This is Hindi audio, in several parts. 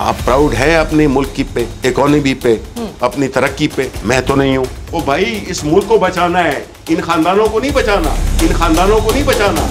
आप प्राउड है अपने मुल्क की पे, इकोनॉमी पे, अपनी तरक्की पे? मैं तो नहीं हूँ। ओ भाई, इस मुल्क को बचाना है, इन खानदानों को नहीं बचाना, इन खानदानों को नहीं बचाना।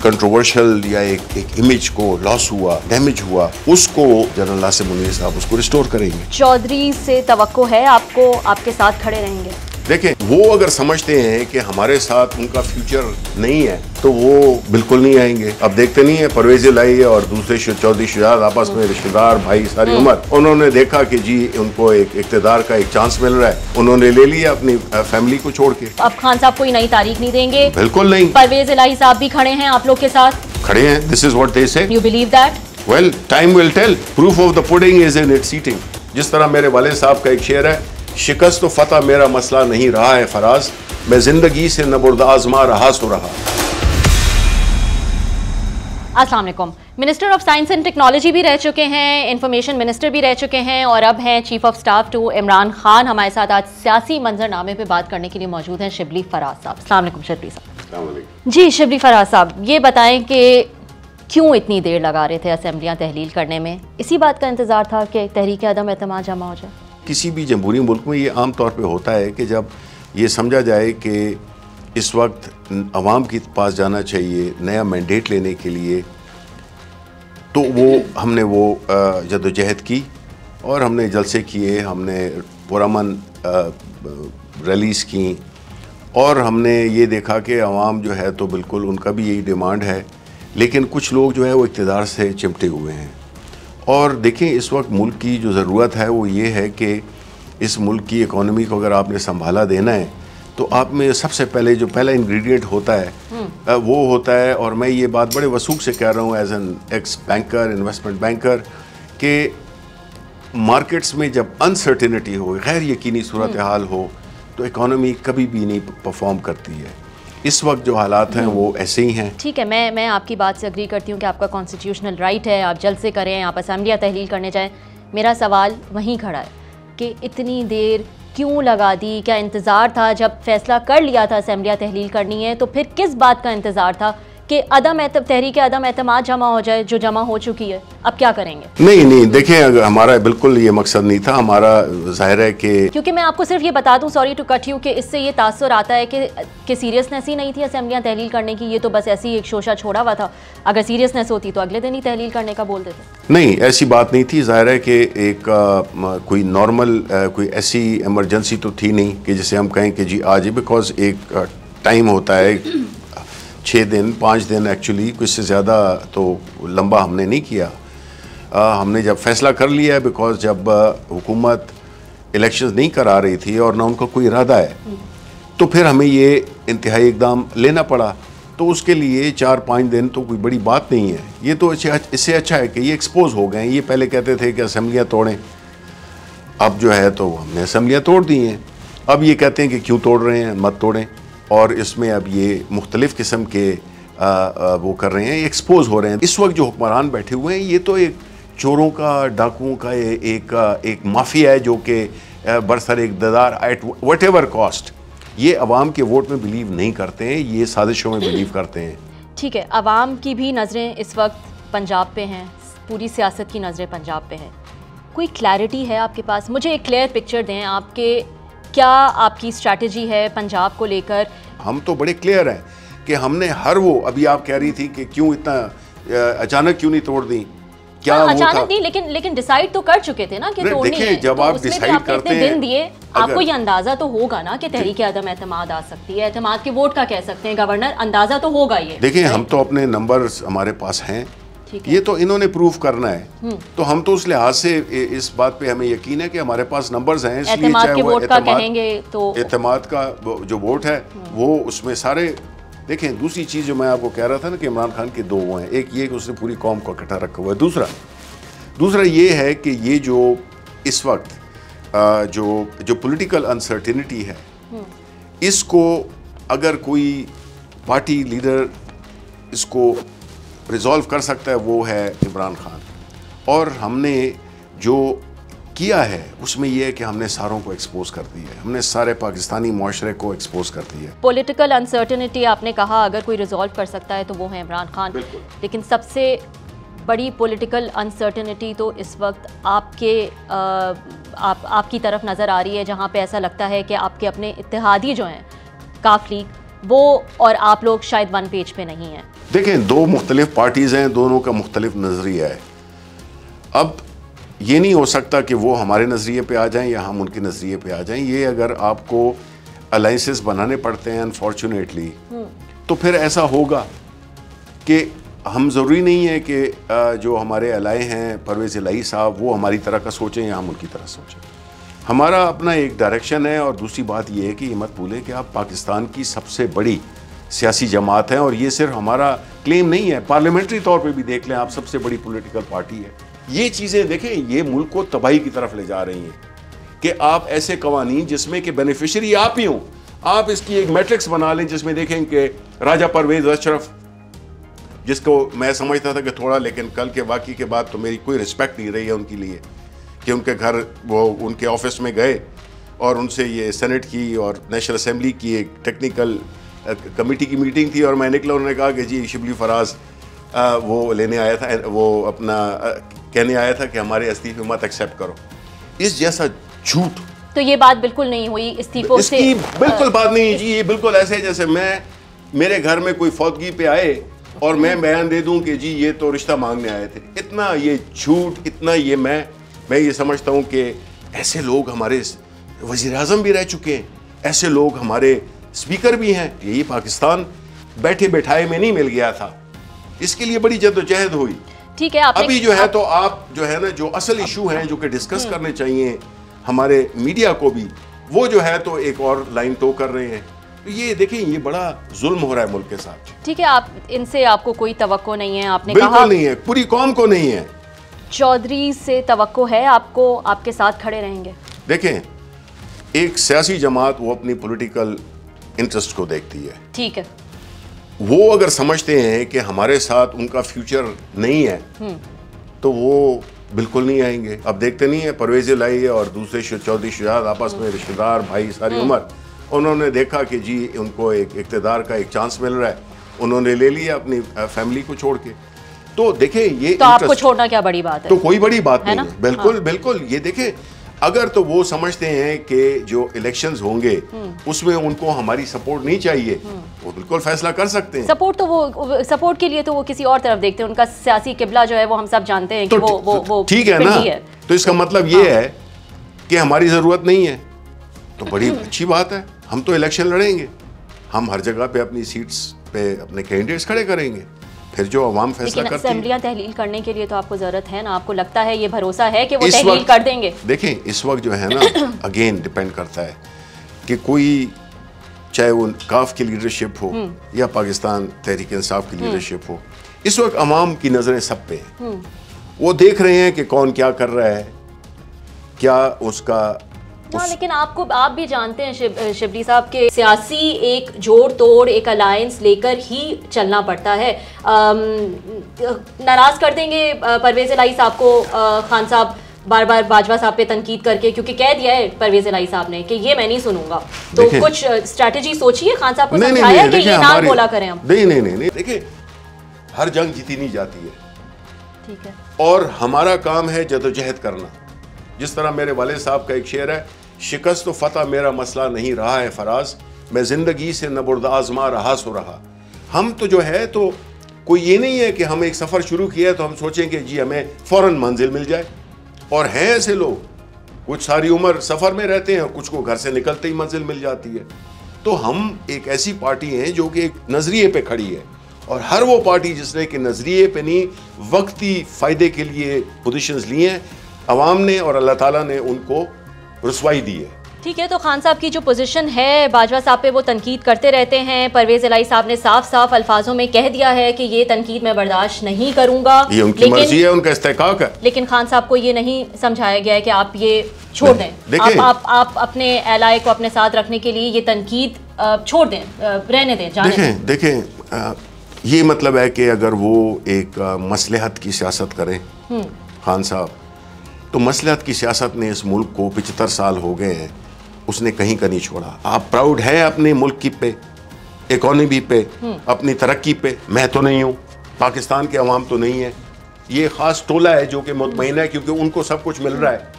कंट्रोवर्शियल या एक इमेज को लॉस हुआ, डैमेज हुआ, उसको जनरल नासिर मुनीर साहब उसको रिस्टोर करेंगे। चौधरी से तवक्को है आपको, आपके साथ खड़े रहेंगे? देखें, वो अगर समझते हैं कि हमारे साथ उनका फ्यूचर नहीं है तो वो बिल्कुल नहीं आएंगे। अब देखते नहीं है परवेज इलाही और दूसरे चौधरी शुजात आपस में रिश्तेदार भाई सारी उम्र, उन्होंने देखा कि जी उनको एक इक़्तिदार का एक चांस मिल रहा है, उन्होंने ले लिया अपनी फैमिली को छोड़ के। अब खान साहब कोई नई तारीख नहीं देंगे? बिल्कुल नहीं। परवेज इलाही साहब भी खड़े हैं आप लोग के साथ? खड़े हैं। This is what they say. You believe that? Well, time will tell. Proof of the pudding is in its eating. जिस तरह मेरे वाले साहब का एक शेर है, शिकस्त तो फतह मेरा मसला नहीं रहा है फराज, मैं जिंदगी से नबुर्द आजमा रहा सो रहा। अस्सलाम वालेकुम। Minister of science and technology भी रह चुके हैं, इंफॉर्मेशन मिनिस्टर भी रह चुके हैं और अब हैं chief of staff to Imran Khan. हमारे साथ आज सियासी मंजरनामे पे बात करने के लिए मौजूद हैं शिबली फराज साहब। अस्सलाम वालेकुम शिबली साहब। अस्सलाम वालेकुम। जी शिबली फराज साहब, ये बताएं कि क्यों इतनी देर लगा रहे थे असेंबलियाँ तहलील करने में? इसी बात का इंतजार था कि तहरीक अदम एतमाद जमा हो जाए? किसी भी जमहूरी मुल्क में ये आम तौर पे होता है कि जब ये समझा जाए कि इस वक्त अवाम के पास जाना चाहिए नया मैंडेट लेने के लिए, तो हमने वो जद्दोजहद की और हमने जलसे किए, हमने पुरअमन रैलीज़ की और हमने ये देखा कि अवाम जो है तो बिल्कुल उनका भी यही डिमांड है, लेकिन कुछ लोग जो है वो इक़्तिदार से चिमटे हुए हैं। और देखें, इस वक्त मुल्क की जो ज़रूरत है वो ये है कि इस मुल्क की इकोनॉमी को अगर आपने संभाला देना है तो आप में सबसे पहले जो पहला इंग्रेडिएंट होता है वो होता है, और मैं ये बात बड़े वसूख से कह रहा हूँ as an ex banker, investment banker, कि मार्केट्स में जब अनसर्टिनिटी हो, गैर यकीनी सूरत हाल हो, तो इकोनॉमी कभी भी नहीं परफॉर्म करती है। इस वक्त जो हालात हैं वो ऐसे ही हैं। ठीक है, मैं आपकी बात से अग्री करती हूँ कि आपका कॉन्स्टिट्यूशनल राइट है, आप जल्द से करें, आप असेंबलियाँ तहलील करने जाएं। मेरा सवाल वहीं खड़ा है कि इतनी देर क्यों लगा दी? क्या इंतज़ार था जब फैसला कर लिया था असेंबलियाँ तहलील करनी है, तो फिर किस बात का इंतज़ार था कि तहरीक अदम एतमाद जमा हो जाए जो जमा हो चुकी है? अब क्या करेंगे? नहीं, देखें, अगर हमारा बिल्कुल ये मकसद नहीं था। हमारा जाहिर है कि, क्योंकि मैं आपको सिर्फ ये बता दूं, सॉरी टू कट यू, कि इससे ये तासुर आता है कि सीरियसनेस ही नहीं थी असेंबलियाँ तहलील करने की, ये तो बस ऐसी एक शोशा छोड़ा हुआ था। अगर सीरियसनेस होती तो अगले दिन ही तहलील करने का बोल देते। नहीं, ऐसी बात नहीं थी। जाहिर है कि एक कोई नॉर्मल कोई ऐसी इमरजेंसी तो थी नहीं कि जिसे हम कहें कि जी आज, बिकॉज एक टाइम होता है 6 दिन 5 दिन, एक्चुअली कुछ से ज़्यादा तो लंबा हमने नहीं किया। हमने जब फैसला कर लिया है, बिकॉज जब हुकूमत इलेक्शंस नहीं करा रही थी और ना उनका कोई इरादा है, तो फिर हमें ये इंतहाई इकदाम लेना पड़ा। तो उसके लिए 4-5 दिन तो कोई बड़ी बात नहीं है। ये तो इससे अच्छा है कि ये एक्सपोज हो गए। ये पहले कहते थे कि असेंबलियाँ तोड़ें, अब जो है तो हमने असेंबलियाँ तोड़ दी हैं। अब ये कहते हैं कि क्यों तोड़ रहे हैं, मत तोड़ें। और इसमें अब ये मुख्तलिफ़ किस्म के वो कर रहे हैं, एक्सपोज हो रहे हैं। इस वक्त जो हुक्मरान बैठे हुए हैं ये तो एक चोरों का, डाकुओं का एक माफिया है जो कि बरसर इक़्तिदार एट वट एवर कॉस्ट, ये अवाम के वोट में बिलीव नहीं करते हैं, ये साजिशों में बिलीव करते हैं। ठीक है, अवाम की भी नज़रें इस वक्त पंजाब पे हैं, पूरी सियासत की नज़रें पंजाब पे हैं। कोई क्लैरिटी है आपके पास? मुझे एक क्लियर पिक्चर दें आपके, क्या आपकी स्ट्रैटेजी है पंजाब को लेकर? हम तो बड़े क्लियर हैं कि हमने हर वो, अभी आप कह रही थी कि क्यों इतना अचानक क्यों नहीं तोड़ दी, क्या अचानक नहीं, लेकिन डिसाइड तो कर चुके थे ना कि तोड़नी है। जब आप डिसाइड करते हैं, दिन दिए, आपको ये अंदाजा तो होगा ना कि तहरीक अदम एतमाद आ सकती है, एतमाद के वोट का कह सकते हैं गवर्नर, अंदाजा तो होगा ये। देखिए, हम तो अपने नंबर्स हमारे पास हैं, ये तो इन्होंने प्रूव करना है, तो हम तो उस लिहाज से इस बात पे हमें यकीन है कि हमारे पास नंबर्स हैं, इसलिए चाहे वो एतमाद का जो वोट है वो उसमें सारे। देखें, दूसरी चीज़ जो मैं आपको कह रहा था ना कि इमरान खान के 2 वो हैं, एक ये कि उसने पूरी कौम को इकट्ठा रखा हुआ है, दूसरा ये है कि ये जो इस वक्त जो पॉलिटिकल अनसर्टिनिटी है, इसको अगर कोई पार्टी लीडर इसको रिजॉल्व कर सकता है वो है इमरान खान। और हमने जो किया है उसमें यह है कि हमने सारों को एक्सपोज कर दिया है, हमने सारे पाकिस्तानी मुआशरे को एक्सपोज कर दिया है। पॉलिटिकल अनसर्टेनिटी आपने कहा अगर कोई रिजॉल्व कर सकता है तो वो है इमरान खान, लेकिन सबसे बड़ी पॉलिटिकल अनसर्टेनिटी तो इस वक्त आपकी तरफ नज़र आ रही है, जहाँ पे ऐसा लगता है कि आपके अपने इत्तेहादी जो हैं काफ लीग, वो और आप लोग शायद वन पेज पे नहीं हैं। देखें, दो मुख्तलिफ पार्टीज़ हैं, दोनों का मुख्तलिफ नज़रिया है। अब ये नहीं हो सकता कि वो हमारे नज़रिए पे आ जाएं या हम उनके नज़रिए पे आ जाएं। ये अगर आपको अलाइंसेस बनाने पड़ते हैं अनफॉर्चुनेटली, तो फिर ऐसा होगा कि हम ज़रूरी नहीं है कि जो हमारे अलाए हैं परवेज़ इलाही साहब वो हमारी तरह का सोचें या हम उनकी तरह सोचें। हमारा अपना एक डायरेक्शन है। और दूसरी बात ये है कि ये मत भूलें कि आप पाकिस्तान की सबसे बड़ी सियासी जमात हैं, और ये सिर्फ हमारा क्लेम नहीं है, पार्लियामेंट्री तौर पे भी देख लें आप, सबसे बड़ी पॉलिटिकल पार्टी है। ये चीज़ें देखें, ये मुल्क को तबाही की तरफ ले जा रही हैं कि आप ऐसे कवानीन जिसमें कि बेनिफिशरी आप ही हों, आप इसकी एक मैट्रिक्स बना लें जिसमें देखें कि राजा परवेज़ अशरफ, जिसको मैं समझता था कि थोड़ा, लेकिन कल के वाक़ई के बाद तो मेरी कोई रिस्पेक्ट नहीं रही है उनके लिए कि उनके घर वो उनके ऑफिस में गए और उनसे ये सेनेट की और नेशनल असेंबली की एक टेक्निकल कमेटी की मीटिंग थी, और मैं निकला, उन्होंने कहा कि जी शिबली फराज वो लेने आया था, वो अपना कहने आया था कि हमारे इस्तीफे मत एक्सेप्ट करो। इस जैसा झूठ तो ये बात बिल्कुल नहीं हुई इस्तीफों से, बिल्कुल बात नहीं जी। ये बिल्कुल ऐसे जैसे मेरे घर में कोई फौतगी पे आए और मैं बयान दे दूं कि जी ये तो रिश्ता मांगने आए थे। इतना ये झूठ, इतना ये मैं ये समझता हूं कि ऐसे लोग हमारे वज़ीर आज़म भी रह चुके हैं, ऐसे लोग हमारे स्पीकर भी हैं। यही पाकिस्तान बैठे बैठाए में नहीं मिल गया था, इसके लिए बड़ी जद्दोजहद हुई। ठीक है, अभी जो है तो आप जो है ना, जो असल इशू हैं जो कि डिस्कस करने चाहिए हमारे मीडिया को भी, वो जो है तो एक और लाइन टो कर रहे हैं। तो ये देखें, ये बड़ा जुल्म हो रहा है मुल्क के साथ। ठीक है, आप इनसे आपको कोई तवक्को नहीं है, आपने बिल्कुल कहा नहीं है, पूरी कौम को नहीं है। चौधरी से तवक्को है आपको, आपके साथ खड़े रहेंगे? देखें, एक सियासी जमात वो अपनी पॉलिटिकल इंटरेस्ट को देखती है। ठीक है, वो अगर समझते हैं कि हमारे साथ उनका फ्यूचर नहीं है तो वो बिल्कुल नहीं आएंगे। अब देखते नहीं है परवेज़ इलाही और दूसरे चौधरी शुजात आपस में रिश्तेदार भाई सारी उम्र, उन्होंने देखा कि जी उनको एक इक़्तिदार का एक चांस मिल रहा है, उन्होंने ले लिया अपनी फैमिली को छोड़ के। तो देखें, ये तो आपको छोड़ना क्या बड़ी बात है? तो कोई बड़ी बात नहीं है, बिल्कुल हाँ। बिल्कुल। ये देखें, अगर तो वो समझते हैं कि जो इलेक्शंस होंगे उसमें उनको हमारी सपोर्ट नहीं चाहिए, वो बिल्कुल फैसला कर सकते हैं। सपोर्ट के लिए तो वो किसी और तरफ देखते हैं, उनका सियासी किबला जो है वो हम सब जानते हैं कि वो ठीक है ना। तो इसका मतलब ये है कि हमारी ज़रूरत नहीं है, तो बड़ी अच्छी बात है। हम तो इलेक्शन लड़ेंगे, हम हर जगह पे अपनी सीट्स पे अपने कैंडिडेट्स खड़े करेंगे, फिर जो अवाम फैसला करती है। असेंबलियां तहलील करने के लिए तो आपको जरूरत है ना, आपको लगता है, ये भरोसा है कि वो तहलील कर देंगे? देखें, इस वक्त जो है ना अगेन डिपेंड करता है कि कोई, चाहे वो काफ की लीडरशिप हो या पाकिस्तान तहरीक इंसाफ की लीडरशिप हो, इस वक्त अवाम की नज़रें सब पे हैं। वो देख रहे हैं कि कौन क्या कर रहा है, क्या उसका हाँ, लेकिन आप भी जानते हैं शिबली साहब के सियासी एक जोड़ तोड़, एक अलायंस लेकर ही चलना पड़ता है। नाराज कर देंगे परवेज़ इलाही साहब को खान साहब बार बार बाजवा साहब पे तनकीद करके, क्योंकि कह दिया है परवेज़ इलाही साहब ने कि ये मैं नहीं सुनूंगा। तो कुछ स्ट्रैटेजी सोचिए, खान साहब को समझाया कि ये ना बोला करें हम। नहीं, देखिए, हर जंग जीती नहीं जाती है, ठीक है, और हमारा काम है जदोजहद करना। जिस तरह मेरे वाले साहब का एक शेर है, शिकस्त तो फतह मेरा मसला नहीं रहा है फराज, मैं जिंदगी से नबुर्द आजमा रहा सो रहा। हम तो जो है तो कोई ये नहीं है कि हम एक सफ़र शुरू किया तो हम सोचेंगे जी हमें फ़ौरन मंजिल मिल जाए। और हैं ऐसे लोग, कुछ सारी उम्र सफ़र में रहते हैं और कुछ को घर से निकलते ही मंजिल मिल जाती है। तो हम एक ऐसी पार्टी हैं जो कि एक नज़रिए पे खड़ी है, और हर वो पार्टी जिसने कि नज़रिए पे नहीं, वक्ती फ़ायदे के लिए पोजीशंस लिए हैं, अवाम ने और अल्लाह ताला ने उनको रुसवाई दी है। ठीक है, तो खान साहब की जो पोजीशन है, बाजवा साहब पे वो तनकीद करते रहते हैं। परवेज़ इलाही साहब ने साफ साफ अल्फाजों में कह दिया है कि ये तनकीद मैं बर्दाश्त नहीं करूंगा। ये उनकी मर्जी है, उनका इस्तेहकाक है। लेकिन खान साहब को ये नहीं समझाया गया है कि आप ये छोड़ दें, आप अपने एलाए को अपने साथ रखने के लिए ये तनकीद छोड़ दें, रहने दें, जाने दें। देखें, ये मतलब है कि अगर वो एक मसलहत की सियासत करें खान साहब, तो मसलहत की सियासत ने इस मुल्क को 75 साल हो गए हैं, उसने कहीं का नहीं छोड़ा। आप प्राउड है अपने मुल्क की पे, इकोनॉमी पे, अपनी तरक्की पे? मैं तो नहीं हूँ, पाकिस्तान के अवाम तो नहीं है। ये ख़ास टोला है जो कि मुतमईन है क्योंकि उनको सब कुछ मिल रहा है,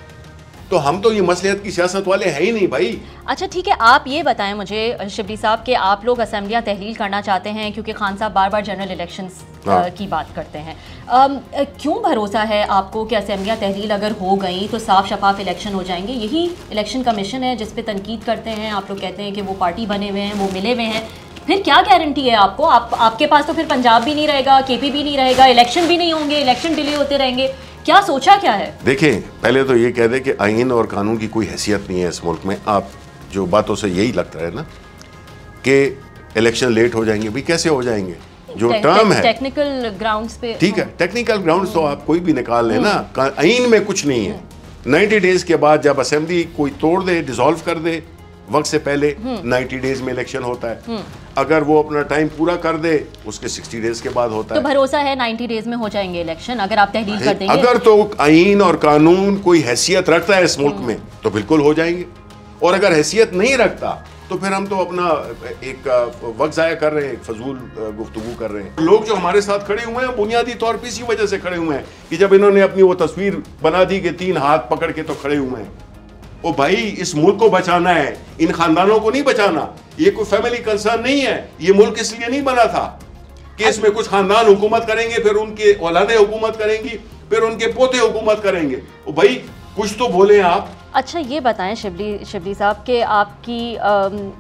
तो हम तो ये मसलियत की सियासत वाले हैं ही नहीं भाई। अच्छा ठीक है, आप ये बताएं मुझे शिबली साहब कि आप लोग असेंबलियाँ तहलील करना चाहते हैं क्योंकि खान साहब बार बार जनरल इलेक्शंस की बात करते हैं। क्यों भरोसा है आपको कि असेंबलियाँ तहलील अगर हो गई तो साफ शफाफ इलेक्शन हो जाएंगे? यही इलेक्शन कमीशन है जिस पे तनकीद करते हैं, आप लोग कहते हैं कि वो पार्टी बने हुए हैं, वो मिले हुए हैं, फिर क्या गारंटी है आपको? आपके पास तो फिर पंजाब भी नहीं रहेगा, KP भी नहीं रहेगा, इलेक्शन भी नहीं होंगे, इलेक्शन डिले होते रहेंगे, क्या सोचा क्या है? देखें, पहले तो ये कह दे कि आईन और कानून की कोई हैसियत नहीं है इस मुल्क में। आप जो बातों से यही लगता है ना कि इलेक्शन लेट हो जाएंगे, भाई कैसे हो जाएंगे? जो टर्म है टेक्निकल ग्राउंड्स पे, ठीक है, टेक्निकल ग्राउंड्स तो आप कोई भी निकाल लें ना, आईन में कुछ नहीं है। 90 डेज के बाद जब असेंबली कोई तोड़ दे, डिसॉल्व कर दे वक्त से पहले, 90 डेज में इलेक्शन होता है। अगर वो अपना टाइम पूरा कर दे उसके 60 डेज के बाद होता है। तो भरोसा है 90 डेज में हो जाएंगे इलेक्शन अगर आप तहलील कर देंगे? अगर तो आईन और कानून कोई हैसियत रखता है इस मुल्क में तो बिल्कुल हो जाएंगे, और अगर हैसियत नहीं रखता तो फिर हम तो अपना एक वक्त ज़ाया कर रहे हैं, फजूल गुफ्तगू कर रहे हैं। लोग जो हमारे साथ खड़े हुए हैं बुनियादी तौर पर इसी वजह से खड़े हुए हैं कि जब इन्होंने अपनी वो तस्वीर बना दी कि 3 हाथ पकड़ के तो खड़े हुए हैं। ओ भाई, इस मुल्क को बचाना है, इन खानदानों को नहीं बचाना। ये कोई फैमिली कंसर्न नहीं है, ये मुल्क इसलिए नहीं बना था कि इसमें कुछ खानदान हुकूमत करेंगे, फिर उनके औलादे हुकूमत करेंगी, फिर उनके पोते हुकूमत करेंगे। ओ भाई, कुछ तो बोले आप। अच्छा ये बताएं शिबली साहब कि आपकी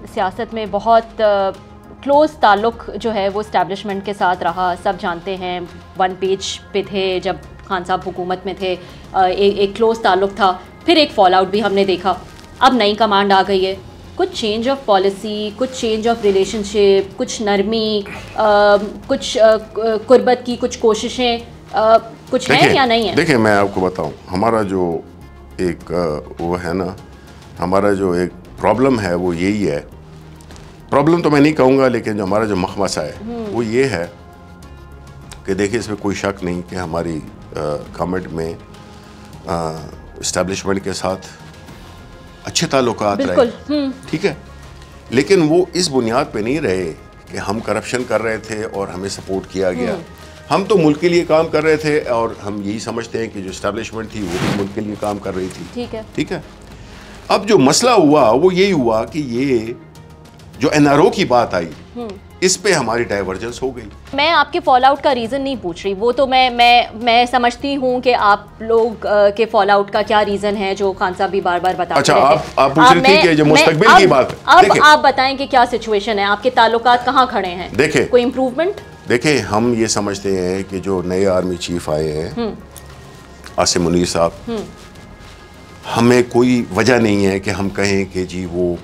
सियासत में बहुत क्लोज़ ताल्लुक़ जो है वो इस्टेब्लिशमेंट के साथ रहा, सब जानते हैं, 1 पेज पे थे जब खान साहब हुकूमत में थे, एक क्लोज़ ताल्लुक़ था, फिर एक फॉल आउट भी हमने देखा, अब नई कमांड आ गई है, कुछ चेंज ऑफ पॉलिसी, कुछ चेंज ऑफ रिलेशनशिप, कुछ नरमी, कुछ कुर्बत की कुछ कोशिशें कुछ हैं या नहीं है? देखिए, मैं आपको बताऊं, हमारा जो एक वो है ना, हमारा जो एक प्रॉब्लम है वो यही है। प्रॉब्लम तो मैं नहीं कहूँगा, लेकिन जो हमारा जो मखमसा है वो ये है कि देखिए, इसमें कोई शक नहीं कि हमारी गवर्नमेंट में इस्टेब्लिशमेंट के साथ अच्छे ताल्लुकात रहे, ठीक है, लेकिन वो इस बुनियाद पे नहीं रहे कि हम करप्शन कर रहे थे और हमें सपोर्ट किया गया। हम तो मुल्क के लिए काम कर रहे थे और हम यही समझते हैं कि जो इस्टेब्लिशमेंट थी वो भी मुल्क के लिए काम कर रही थी, ठीक है। अब जो मसला हुआ वो यही हुआ कि ये जो NRO की बात आई, इस पे हमारी डाइवर्जेंस हो गई। मैं आपके फॉल आउट का रीज़न नहीं पूछ रही, वो तो मैं समझती हूँ कि आप लोग के फॉल आउट का क्या रीज़न है जो खान साहब भी बार बार बताते अच्छा, हैं। आप पूछ रही थी कि जो मुस्तकबिल की बात, अब आप बताएं कि क्या सिचुएशन है, आपके ताल्लुकात कहाँ खड़े हैं? देखें, कोई इम्प्रूवमेंट? देखें, हम ये समझते हैं कि जो नए आर्मी चीफ आए हैं आसिम मुनीर साहब, हमें कोई वजह नहीं है कि हम कहें कि जी वो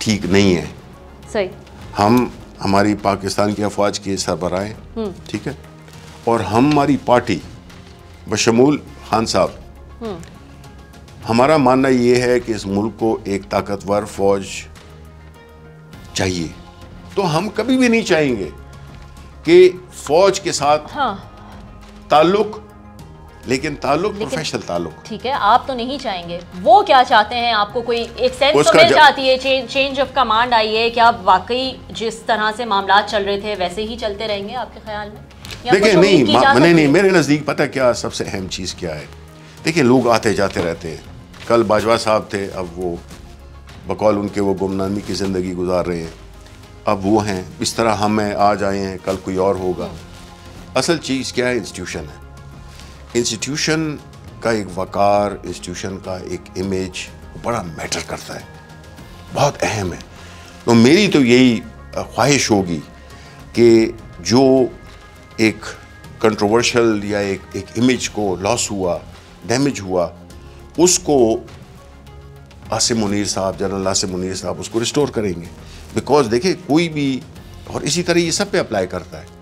ठीक नहीं है। सही, हमारी पाकिस्तान की अफवाज के सरबराह हैं, ठीक है, और हमारी पार्टी बशमूल खान साहब, हमारा मानना ये है कि इस मुल्क को एक ताकतवर फौज चाहिए। तो हम कभी भी नहीं चाहेंगे कि फौज के साथ ताल्लुक, लेकिन प्रोफेशनल ताल्लुक, ठीक है, आप तो नहीं चाहेंगे, वो क्या चाहते हैं? आपको कोई एक सेंस तो मिल जाती है, चेंज ऑफ कमांड आई है, क्या वाकई जिस तरह से मामलात चल रहे थे वैसे ही चलते रहेंगे आपके ख्याल में? देखिए, नहीं, मेरे नज़दीक पता क्या सबसे अहम चीज़ क्या है? देखिए, लोग आते जाते रहते हैं। कल बाजवा साहब थे, अब वो बकौल उनके वो गुमनामी की ज़िंदगी गुजार रहे हैं, अब वो हैं। इस तरह हम आज आए हैं, कल कोई और होगा। असल चीज़ क्या है? इंस्टीट्यूशन है। इंस्टीट्यूशन का एक वकार, इंस्टीट्यूशन का एक इमेज बड़ा मैटर करता है, बहुत अहम है। तो मेरी तो यही ख्वाहिश होगी कि जो एक कंट्रोवर्शियल या एक इमेज को लॉस हुआ, डैमेज हुआ, उसको आसिम मुनीर साहब, जनरल आसिम मुनीर साहब उसको रिस्टोर करेंगे। बिकॉज देखिए, कोई भी, और इसी तरह ये सब पे अप्लाई करता है।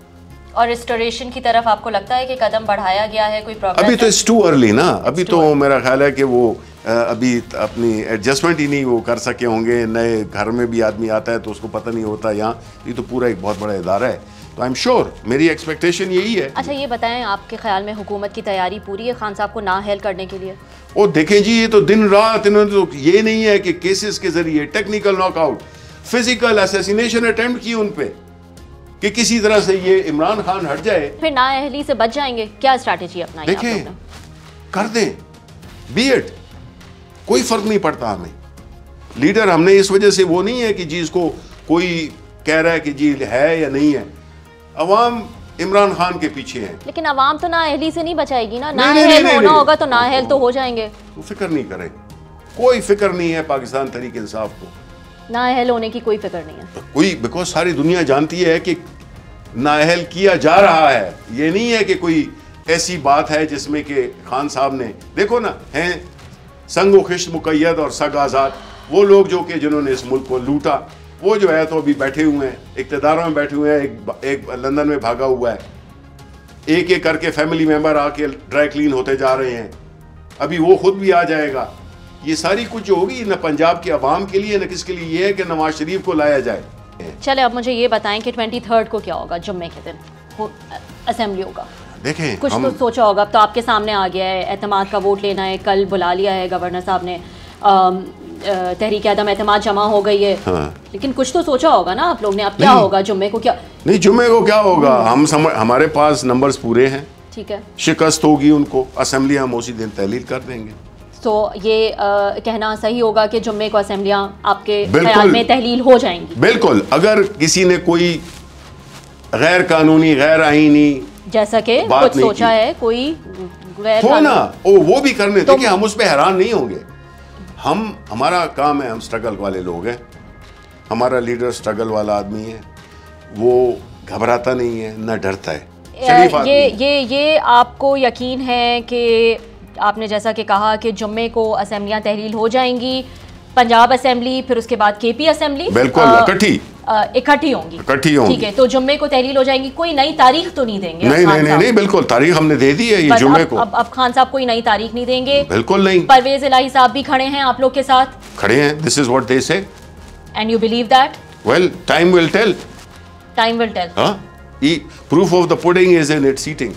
और रिस्टोरेशन की तरफ आपको लगता है कि कदम बढ़ाया गया है, कोई प्रोग्रेस? अभी तो इट्स टू अर्ली ना, अभी तो मेरा ख्याल है कि वो अभी अपनी एडजस्टमेंट ही नहीं वो कर सके होंगे। नए घर में भी आदमी आता है तो उसको पता नहीं होता, यहाँ ये तो पूरा एक बहुत बड़ा इदारा है, तो आई एम श्योर, मेरी एक्सपेक्टेशन यही है। अच्छा ये बताएं, आपके ख्याल में हुकूमत की तैयारी पूरी है खान साहब को नाअहल करने के लिए? ओ देखें जी, ये तो दिन रात इन्होंने तो, ये नहीं है कि केसेस के जरिए technical knockout, physical assassination attempt की उन पे, कि किसी तरह से ये इमरान खान हट जाए। फिर नाअहली से बच जाएंगे, क्या स्ट्रैटेजी अपनाई आप देखें, लोगों ने? कर दें, बी इट, कोई फर्क नहीं पड़ता हमें। लीडर हमने इस वजह से वो नहीं है कि जी इसको कोई कह रहा है कि जी है या नहीं है, अवाम इमरान खान के पीछे है। लेकिन अवाम तो नाअहली से नहीं बचाएगी ना, नहीं, नहीं, नाअहल नहीं, होना नहीं। होगा तो नाअहल तो हो जाएंगे। तो फिक्र नहीं करें, कोई फिक्र नहीं है पाकिस्तान तहरीक इंसाफ को, नाअहल होने की कोई फिक्र नहीं है। तो कोई, बिकॉज सारी दुनिया जानती है कि नाअहल किया जा रहा है। ये नहीं है कि कोई ऐसी बात है जिसमें कि खान साहब ने, देखो ना, हैं संगो खिश्त मुकैयद और सग आज़ाद, वो लोग जो कि जिन्होंने इस मुल्क को लूटा, वो जो है तो अभी बैठे हुए हैं, इक़्तिदारों में बैठे हुए हैं, एक लंदन में भागा हुआ है, एक एक करके फैमिली मेंबर आके ड्राई क्लीन होते जा रहे हैं, अभी वो खुद भी आ जाएगा। ये सारी कुछ जो होगी ना पंजाब की आवाम के लिए, न किसके लिए, ये है कि नवाज शरीफ को लाया जाए। चले अब मुझे ये बताएं कि 23 को क्या होगा, जुम्मे के दिन असेंबली होगा। देखें, कुछ तो सोचा होगा, अब तो आपके सामने आ गया है, एतमाद का वोट लेना है, कल बुला लिया है गवर्नर साहब ने, तहरीक आदम एतमाद जमा हो गई है। हाँ। लेकिन कुछ तो सोचा होगा ना आप लोग ने, अब क्या होगा जुम्मे को, क्या नहीं, जुम्मे को क्या होगा, हमारे पास नंबर्स पूरे हैं, ठीक है, शिकस्त होगी उनको, असेंबली हम उसी दिन तहलील कर देंगे। तो ये कहना सही होगा कि जुम्मे को असेंबलियां आपके बिल्कुल। ख्याल में तहलील हो जाएंगी? बिल्कुल, अगर किसी ने कोई गैर कानूनी, गैर आईनी जैसा कि कुछ सोचा है कोई गैर हो ना, वो भी करने, तो देखिए हम उस पर हैरान नहीं होंगे। हमारा काम है, हम स्ट्रगल वाले लोग हैं, हमारा लीडर स्ट्रगल वाला आदमी है, वो घबराता नहीं है, ना डरता है, शरीफ आदमी है। ये आपको यकीन है कि आपने जैसा कि कहा कि जुम्मे को असेंबलियां तहलील हो जाएंगी, पंजाब असेंबली, फिर उसके बाद केपी असेंबली बिल्कुल इकट्ठी होंगी, ठीक है, तो जुम्मे को तहलील हो जाएंगी। कोई नई तारीख तो नहीं देंगे? नहीं, बिल्कुल तारीख हमने दे दी है ये जुम्मे को। अब खान साहब कोई नई तारीख नहीं देंगे? बिल्कुल नहीं। परवेज इलाही साहब भी खड़े हैं आप लोग के साथ? खड़े हैं, this is what they say. And you believe that? Well, time will tell. Time will tell. हाँ, proof of the pudding is in its eating.